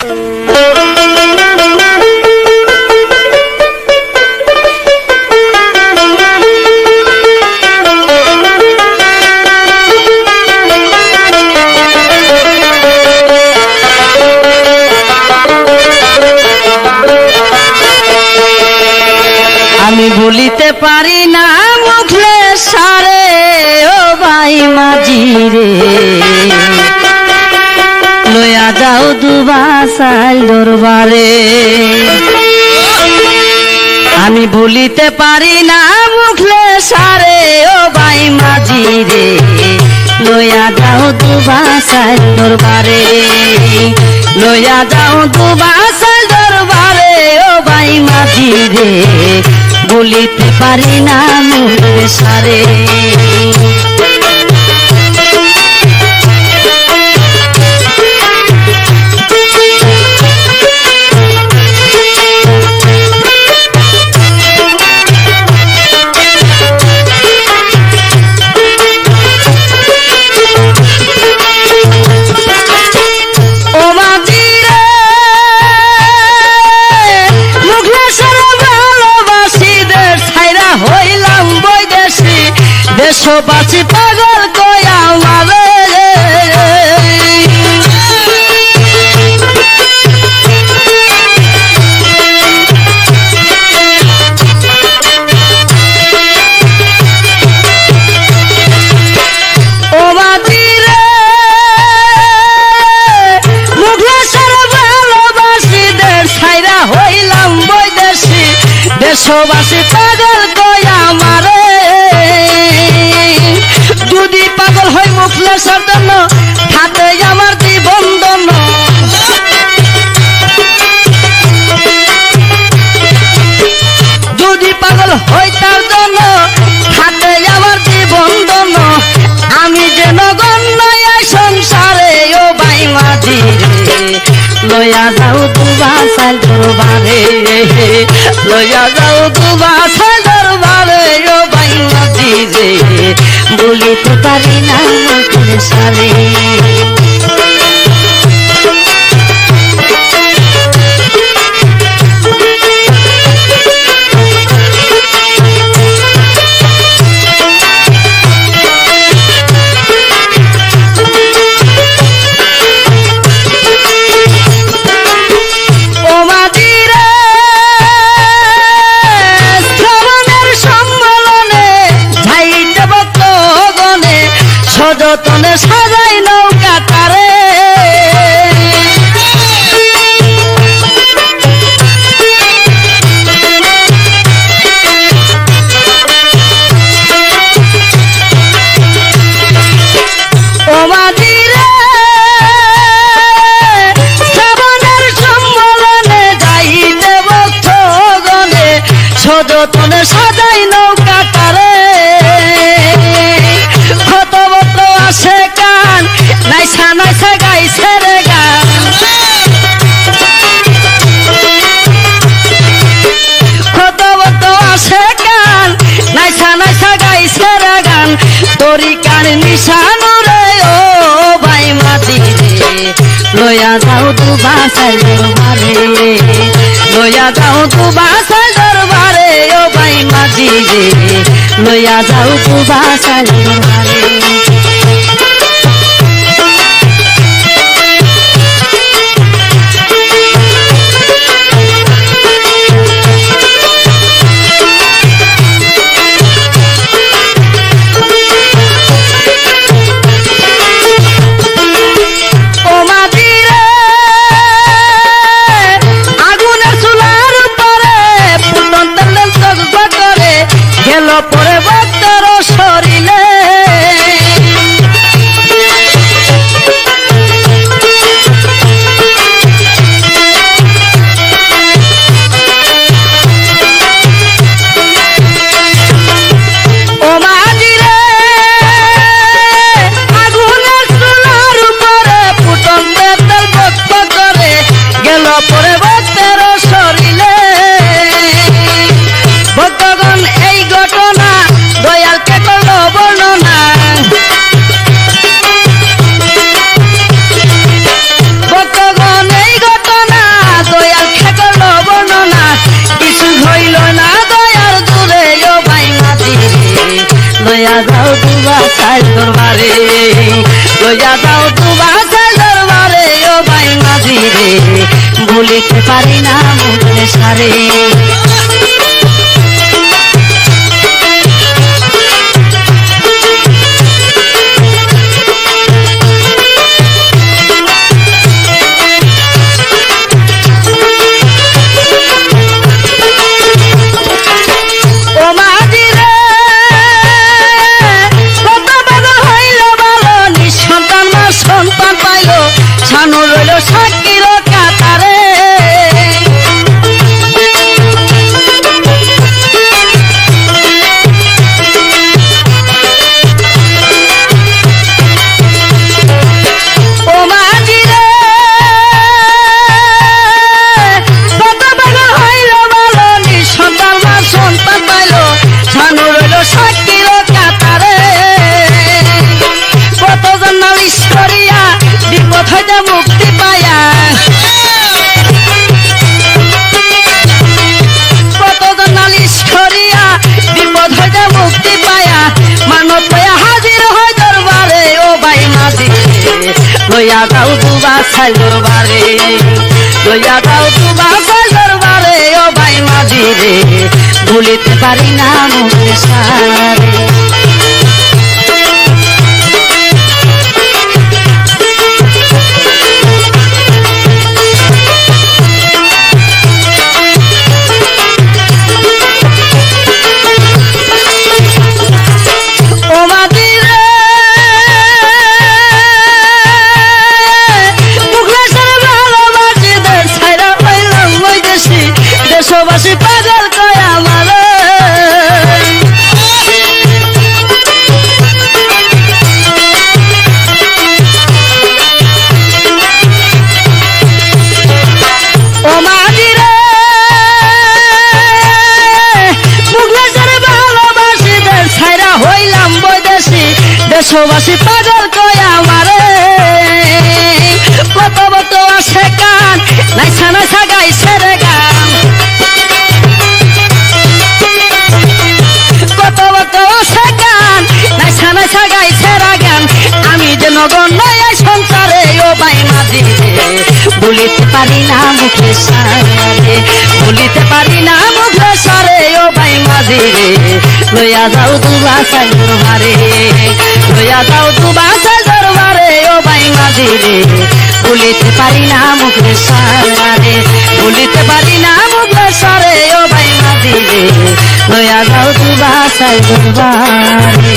আমি ভুলিতে পারি না মুখলে সারে ও ভাই মাঝি রে লইয়া যাও দুবাসাল দরবারে আমি ভুলিতে পারি না মুখলে সারে ও ভাই মাঝি রে লইয়া যাও দুবাসাল দরবারে লইয়া যাও দুবাসাল দরবারে ও ভাই মাঝি রে বলিতে পারি না মুখে সারে দেশবাসী পাগল কয়া মারে ও মাঝি রে মুখলেশ্বর ভালোবাসীদের ছাইরা হইলাম বৈদেশি দেশবাসী পাগল কয়া মারে যদি পাগল হই মুখলেশ্বর জন্য হাতে আমার জীবন দন্য যদি পাগল হই তার জন্য হাতে আমার জীবন দন্য আমি যেন গণ্য সংসারে ও ভাই মাঝি রে লইয়া যাও দুবাসাল দরবারে লইয়া যাও দুবাসাল দরবারে ও ভাই মাঝি রে বলিতে পারি না মুখের সারে যতনে সাজাই নৌকা তারে ও মাঝি রে শ্রাবণের সম্মেলনে যাইতে ভক্তগণে সযতনে সাজাই নৌকা তারে আসে গান নাইসা নাইসা গাইছে রে গান কত বত আসে গান নাইসা নাইসা গাইছে রে গান তোরি কান নিশানো রে ও ভাই মাঝি রে লইয়া যাও দুবাসাল দরবারে লইয়া যাও দুবাসাল দরবারে ও ভাই মাঝি রে লইয়া যাও দুবাসাল দরবারে পরে ভক্তের শরীরে ও মাঝি রে আগুনের চুলার উপরে ফুটন্ত তেল ভক্ত করে গেল পরে ভক্তের শরীরে ভক্তগণ এই ঘটনা দয়ালকে করল বর্ণনা ভক্তগণ এই ঘটনা রে ভুলিতে পারি না মুখে সারে ছানো রইল সাকির কাতারে ও মাঝি রে কত পাগল হইল বলো নিঃসন্তান মা সন্তান পাইল ছানো রইল সাকির কাতারে কতজন নালিশ করিয়া বিপদ হইতে মুক্তি পায়া কতজন নালিশ করিয়া বিপদ হইতে মুক্তি পায়া মানব হইয়া হাজির হয় দরবারে ও ভাই মাঝি লইয়া যাও দুবা ছাই দরবারে লইয়া যাও দুবা ছাই দরবারে ও ভাই মাঝি রে ভুলিতে পারি না মুখে সারে দেশবাসী পাগল কয় আমার ও মাঝি রে মুখলেশের ভালোবাসি দেশ ছাইরা হইলাম বৈদেশি দেশবাসী পাগল কয় আমার কত বত আসে কান নাইসা নাইসা গাইছে রে গান কত বত আসে কান নাইসা নাইসা গাইছে রে গান আমি যে নগর নয় সংসারে ও ভাই মাঝি ভুলিতে পারি না মুখে সারে ভুলিতে পারি না মুখে সারে ও ভাই মাঝি রে লইয়া যাও দুবা সাই দরবারে লইয়া যাও দুবা সাই দরবারে ও ভাই মাঝি রে ভুলিতে পারি না মুখে সারে ভুলিতে পারি না মুখে সারে ও ভাই মাঝি রে লইয়া যাও দুবা সাই দরবারে